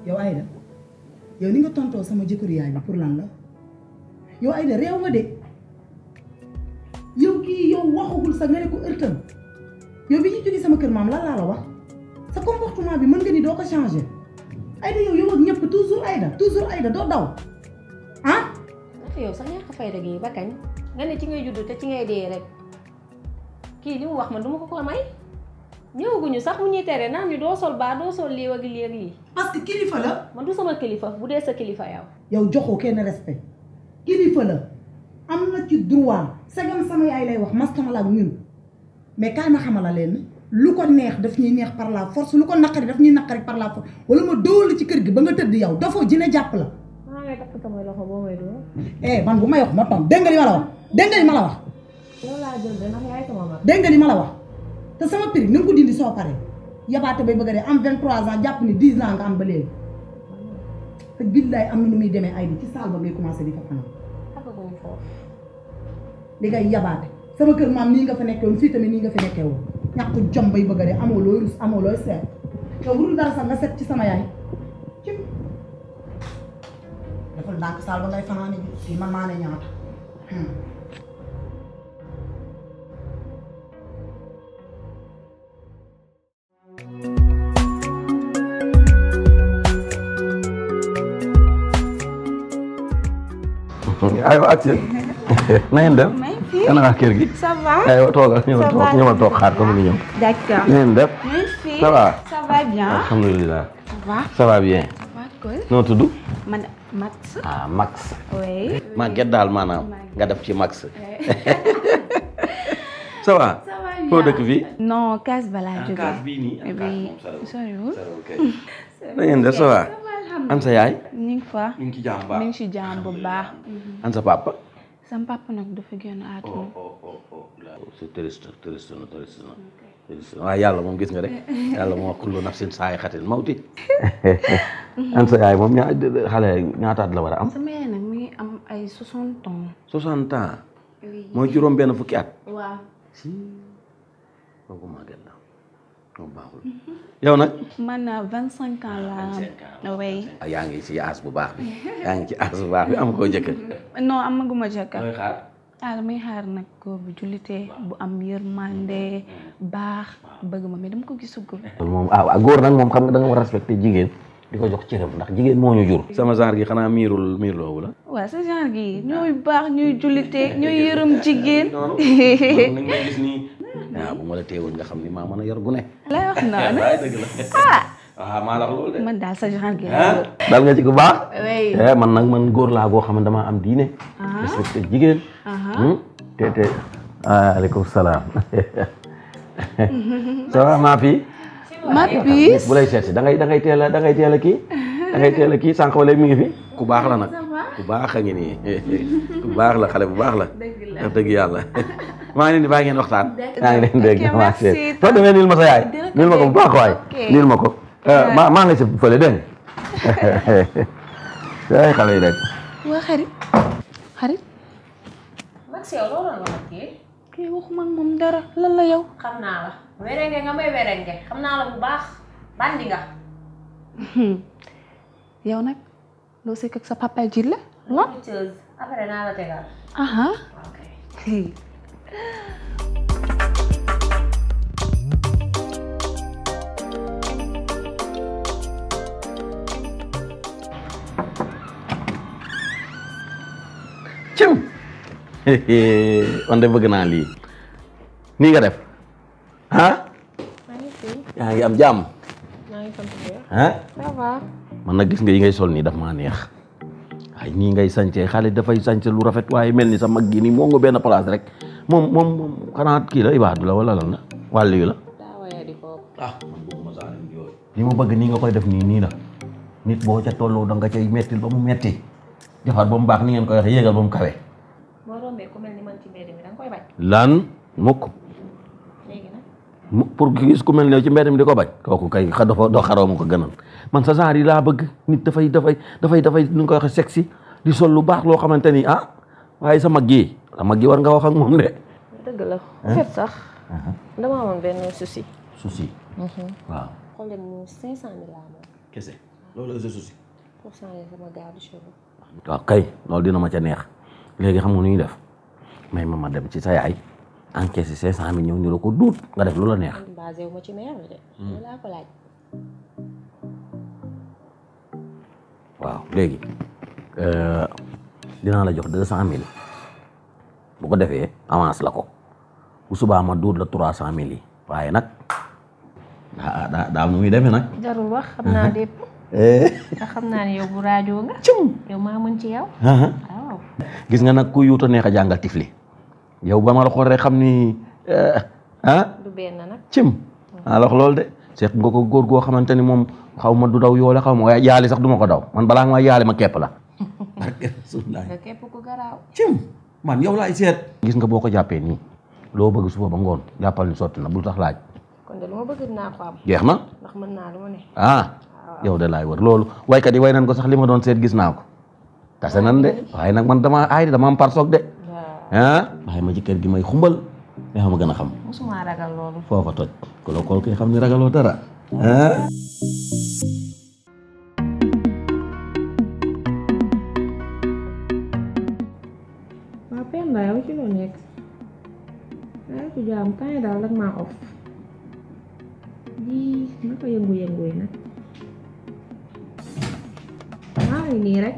yow Aïda yow ni nga tontoo sama jëkkër yaay bi pour lan la yow Aïda réew nga de yow kii yow waxagul sa nga ne ko ërtam yow bi ñu jógee sama kër maam lan laa la wax sa comportement bi mën nga ni doo ko changer Aïda yow ak ñëpp toujours Aïda doo daw ah. ndax yow sax ñàkk fayda gi ba kañ nga ne ci ngay juddu te ci ngay dee rek kii li mu wax man duma ko may ñëwaguñu sax mu ñuy tere naan ñu doo sol baa doo sol lii ak lii ak lii. parce que kilifa la. man du sama kilifa bu dee sa kilifa yow. yow joxoo kenn respect kilifa la am na ci droit sagam sama yaay lay wax mastama la ak ñun mais kaay ma xamala leen lu ko neex daf ñuy neex par la force lu ko naqari daf ñuy naqari par la force wala ma dóolu ci kër gi ba nga tëdd yow dafoo dina jàpp la. maa ngay takk samay loxo boo may dóor. man bu may wax ma toog dégg nga li ma la wax dégg nga li ma la wax. loolu laa jël de ndax yaay sama mag. dégg nga li ma la wax te sama prix na nga ko dindi soo paree yabaate bay bëgg a dee am 23 ans jàpp ni 10 ans nga am ba léegi te billaay am na nu muy demee ay bi ci saal ba ngay commencé di fa fanaan. xagaguñu foofu. li ngay yabaate sama kër maam nii nga fa nekkee woon fii tamit nii nga fi nekkee woon ñàkk jom bay bëgg a dee amoo looy rus amoo looy seet yow bu dul dara sax nga set ci sama yaay ci dafa ndànk saal ba ngay fanaane bi fii man maa ne ñaata. aywa ak na ngeen def. ana nga kër gi. ça va. aywa toogal ñëwal toog xaar ko mu ngi ñëw. d'accord. na ngeen def. ça va. ça va bien. alhamdulilah. ça va. ça va bien. waa cool. noo tudd. man Max. ah Max. oui. Maguette daal maanaam nga def ci Max. ça va. ça va bien. foo dëkk fii. non Kaas balaa jógee. kaas bii nii. oui soriwul. na ngeen def ça va. an sa yaay. ni nga fa. mi ngi ci jàmm baax mi ngi ci jàmm bu baax. an sa papa. sama papa nag dafa génn àdduna. c'est triste waaye yàlla moom gis nga rek yàlla moo kullu nafsin saa'iqatul mawti. an sa yaay moom xale ñaataat la war a am. sama yaay nag mi ngi am ay 60 ans. 60 ans. oui. mooy juróom benn fukki at. waaw. si kooku màgget la moom baaxul. yow nag. man 25 ans la am. oui. yaa ngi ci aas bu baax bi yaa ngi ci aas bu baax bi am koo jëkkër. non amaguma jëkkër. mooy xaar. damay xaar nag góor bu jullite bu am yërmande baax bëgg ma mais dama ko gisugul. moom góor nag moom xam nga da nga war a respecté jigéen di ko jox cëram ndax jigéen moo ñu jur. sama genre gi xanaa miiruloo la. waaw sa genre gi ñooy baax ñuy jullite ñooy yërëm jigéen. non ni nga gis nii. waaw bu ma la teewoon nga xam ni maa mën a yor gu ne. lay wax noonu. dëgg la. maa la wax loolu de. man daal sa genre gi. dal nga ci ku baax. oui. man nag man góor laa goo xam ne damaa am diine. respecté jigéen. te aleykum salaam. ça va maa fi. ma bis. bu lay seet si da ngay teel a kii. da ngay teel a kii sànq wala mi ngi fi. ku baax la nag. ku baax a ngi nii. ku baax la xale bu baax la. wax dëgg yàlla. maa ngi leen di bàyyi ngeen waxtaan. maa ngi leen dégg maa ngi seet. soo demee niil ma sa yaay. niil ma ko bu baax waay. niil ma ko. maa ngi si fële dégg nga. ay xale yi rek. waa xarit. Max yow loolu la nga kii. kii waxuma moom dara lan la yow. xam naa la werenge nga may werenge xam naa la bu baax bandi nga. yow nag loo sekk ak sa papa ji la. lan. après naa la tegal. ok. cim man de bëgg naa lii nii nga def yaa ngi am jàmm ça va. man nag gis nga yi ngay sol nii daf maa neex ay nii ngay sañcee xale dafay sañce lu rafet waaye mel ni sa mag gi nii moo nga benn place rek moom xanaa kii la ibaadu la wala lan la wàllu yu la man bëgguma saa yooyu li ma bëgg nii nga koy def nii la nit boo ca tolloo da nga cay mettil ba mu metti defar ba mu baax ni ngeen koy waxee yéegal ba mu kawe. boo rombee ku mel ni man ci mbedd mi danga koy bañ. lan mukk léegi nag. pour gis ku mel ne ci mbedd mi di ko bañ kooku kay doo xaroo ma ko gënal man sa genre yi laa bëgg nit dafay nu nga koy waxee sexy di sol lu baax loo xamante ni waaye sa mag gi war nga wax ak moom de. dëgg la en fait sax. dama amoon benn souci. waaw. xool leen mu 500 000 laa amoon. kese loolu la sa souci. pour changer sama garde cheveux. waaw kay loolu dina ma ca neex léegi xam nga nu ñuy def may ma dem ci sa yaay encaissé 500 000 ñëw ñu la ko duut nga def lu la neex. basé wu ma ci mère de. ñu laa ko laaj. waaw léegi dinaa la jox 200 000 bu ko defee avance la ko bu subaa ma duut la 300 000 yi waaye nag daa nu muy demee nag. jarul wax xam naa dépp. te xam naa ne yow bu rajo nga. yow maa mën ci yow. waaw. gis nga nag ku yuuta neex a jàngal tifli yow ba ma la xool rek xam ni du benn nag. alors loolu de seet nga ko góor goo xamante ni moom xaw ma du daw yoole xaw ma waaye yaali sax du ma ko daw man balaa nga yaali ma kepp la. nga képp ku garaaw. man yow laay seet. gis nga boo ko jàppee nii loo bëgg suba ba ngoon jàppal ni sotti na bul tax laaj. kon de lu ma bëgg dinaa ko am. jeex na. ndax mën naa lu ma ne. yow de laay wër loolu waykat yi way nañ ko sax li ma doon seet gis naa ko tase nan de waaye nag man dama aay dama am par soog de. waaye ma ci kër gi may xumbal yaa ma gën a xam. musuma ragal loolu. foofa toj ku la kool koy xam ni ragaloo dara. waaw Penda yow ci loo nekk. yaa ngi ci jaam kañ daal rek maa off. ji naka yëngu-yëngu yi nag. maa ngi nii rek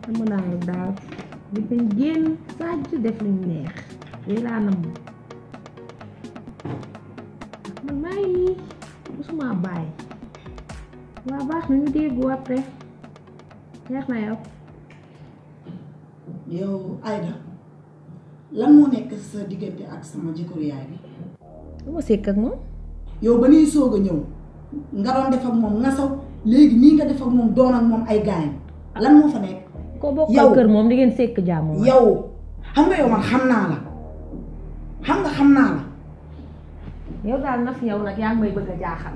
dama naa daal di bañ génn sàcc def luñ neex lii laa nam man maa ngi nii musuma bàyyi waa baax na ñu déggu après neex na yow. yow Aïda lan moo nekk sa diggante ak sama jëkkëru yaay bi. lu ma sekk ak moom. yow ba ñuy soog a ñëw nga doon def ak moom nga saw léegi nii nga def ak moom doon ak moom ay gaañ lan moo fa nekk. ko bokkal kër moom di ngeen sekk jàmm. yow xam nga yow man xam naa la xam naa la. yow daal Nafi yow nag yaa ngi may bëgg a jaaxal.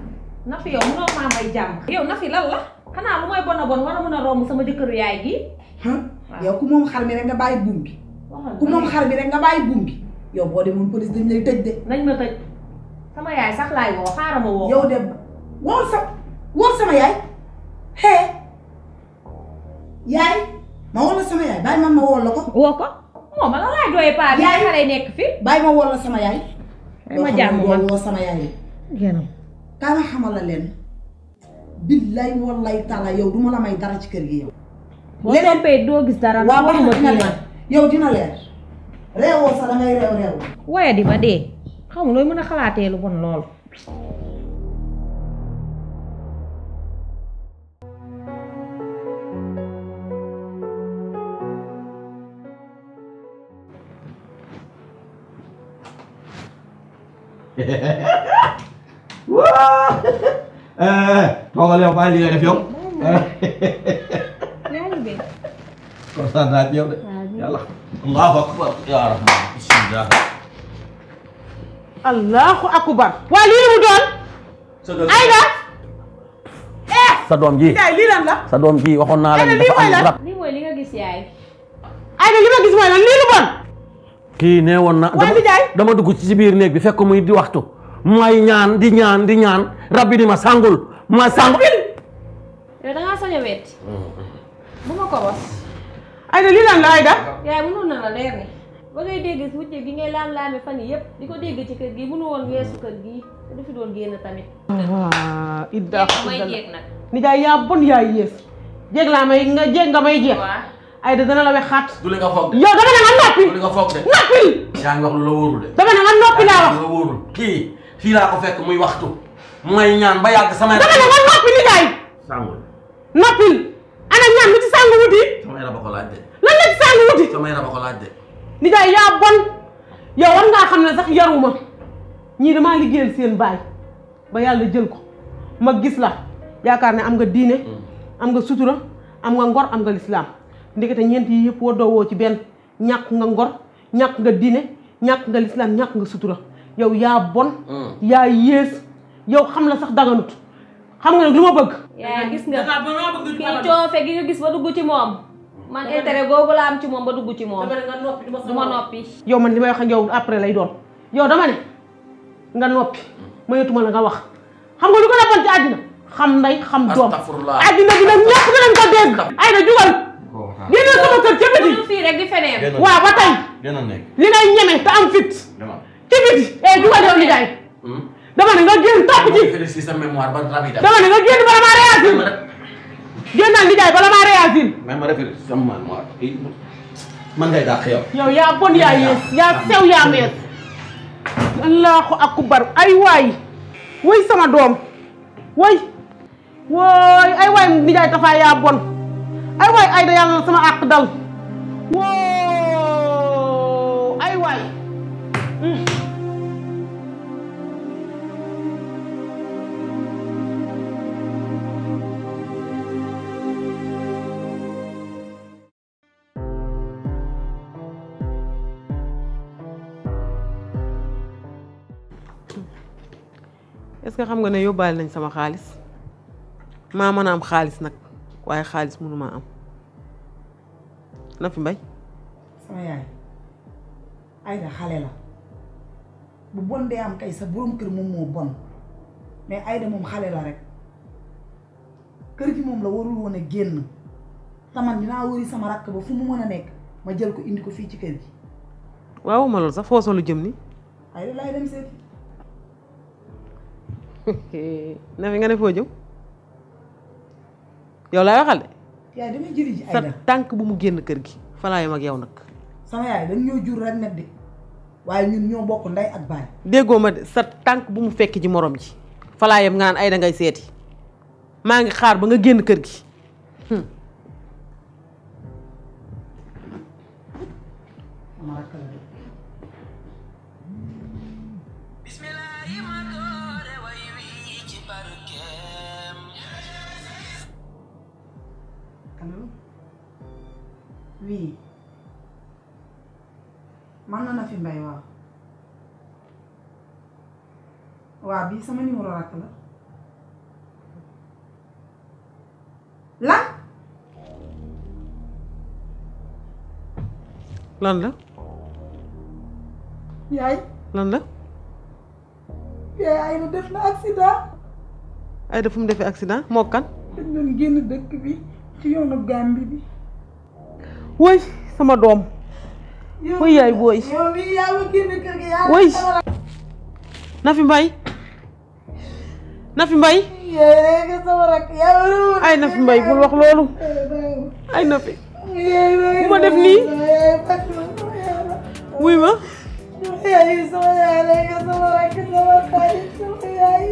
Nafi yow mënoo maa may jàmm. yow Nafi lan la xanaa lu may bon a bon war a mën a romb sama jëkkëru yaay gi. yow ku moom xar mi rek nga bàyyi buum bi. ku moom xar mi rek nga bàyyi buum bi. yow boo demoon police dañ lay tëj de. nañ ma tëj. sama yaay sax laay woo xaaral ma woo. yow de wool sama yaay yaay ma woo la sama yaay bàyyi man ma woo la ko. woo ko moom ma la laay doyee paa bi yaay xale nekk fi. bàyyi ma woo la sama yaay. ma jàmm ma woo sama yaay yi. kaa ma xamal la leen. billaay wallaay taala yow duma la may dara ci kër gi yow. boo toppee doo gis dara. waaw baax na dina leer yow dina leer. réewoo sax dangay réew. waaye di ma dee. xaw ma looy mën a xalaatee lu bon lool. toogal yow bàyyi li nga def yow. yaa ngi dégg. kontaan naa ci yow de. yàlla. allahu akbar yaa rahmaan bismillah. allahu akbar. waa lii la mu doon. Aïda. sa doom ji. lii lan la. sa doom ji waxoon naa la ni dafa am rab. lii mooy li nga gis yaay. Aïda li ma gis mooy lan lii lu bon. kii nee woon na dama dugg ci biir néeg bi fekk muy di waxtu may ñaan di ñaan rab bi di ma sàngul ma sàngul. yow da ngaa sañ a wetti. bu ma ko bos. Aïda lii lan la Aïda. yaay mënoon na la leer ni ba ngay dégg wujje gi ngay laam-laame fan yi yëpp di ko dégg ci kër gi mënu woon weesu kër gi te du fi doon génn tamit. idda may jeeg nag. nijaay yaa bon yaa yées. jéeg laa may nga jéeg nga may jéeg. Aïda dana la wexaat. du li nga foog de. yow dama ne nga noppi. du li nga foog de. noppil. yaa ngi wax lu la wóorul de. dama ne nga noppi laa wax. lu la wóorul kii fii laa ko fekk muy waxtu may ñaan ba yàgg samay. dama ne nga noppi nijaay. sàngul. noppil. ana ñaan mi ci sàngu wuti. samay raba ko laaj de. lan la ci sàngu wuti. samay raba ko laaj de. nijaay yaa bon. yow war ngaa xam ne sax yaruma ñii damaa liggéeyal seen baay ba yàlla jël ko ma gis la yaakaar ne am nga diine am nga sutura am nga ngor am nga lislaam ndekete ñeent yi yëpp waddoo woo ci benn ñàkk nga ngor ñàkk nga diine ñàkk nga lislaam ñàkk nga sutura yow yaa bon yaa yées yow xam la sax daganut xam nga nag lu ma bëgg yaa gis nga kii coofe gi nga gis ba dugg ci moom man intérêt googu la am ci moom ba dugg ci moom du ma noppi yow man li may wax ak yow après lay doon yow dama ne nga noppi mayetuma la nga wax xam nga lu ko defoon ci àddina xam nday xam doom astafurlah àddina bi nag ñëpp dinañ ko dégg ay da jugal génne sama kër ca biti fii rek di feneen. waaw ba tey gën a nekk li ngay ñeme te am fit ci biti jugal yow nijaay dama ne nga génn topp ci sa mémoire ba rapide dama ne nga génn bala maa réagir génnal nijaay bala maa réagir même ma référé sa mémoire man ngay dàq yow yow yaa bon yaa yees yaa sew yaa mees allahu akbar ay waay way sama doom way wooy ay waay nijaay Tafa yaa bon ay waay ay da yàlla na sama àq dal woo ay waay est-ce que xam nga ne yóbbaale nañ sama xaalis maa mën a am xaalis nag waaye xaalis mënu maa am na fi mbay sama yaay Aïda xale la bu bon dee am kay sa borom kër moom moo bon mais Aïda moom xale la rek kër gi moom la warul woon a génn taman dinaa wëri sama rakk ba fu mu mën a nekk ma jël ko indi ko fii ci kër gi waaw ma loolu sax foo solu jëm ni Aïda laay dem seeti na fi nga ne foo jëm yow laay waxal de yaay damay jëli ji sa Aïda tànk bu mu génn kër gi fa laa yem ak yow nag sama yaay dañ ñoo jur rek nag de waaye ñun ñoo bokk ndey ak baay déggoo ma de sa tànk bu mu fekk ji morom ji fa laa yem nga naan ay da ngay seeti maa ngi xaar ba nga génn kër gi sama rakk la de allo oui man na Nafi Mbaye waaw waaw bii sama numéro rakk la lan la yaay lan la yaay ay na def na accident ay da fu mu defee accident moo kan dañ doon génn dëkk bi ci yoonu Gàmbi bi woy sama doom woy yaay booy yow mii yaa ma génn kër gi yaa woy Nafi Mbaye Nafi Mbaye nga sama rakk yaa ay Nafi Mbaye bul wax loolu ay Nafi bu ma def nii wuy ma yaay sama yaay nga sama rakk sama xarit sama yaay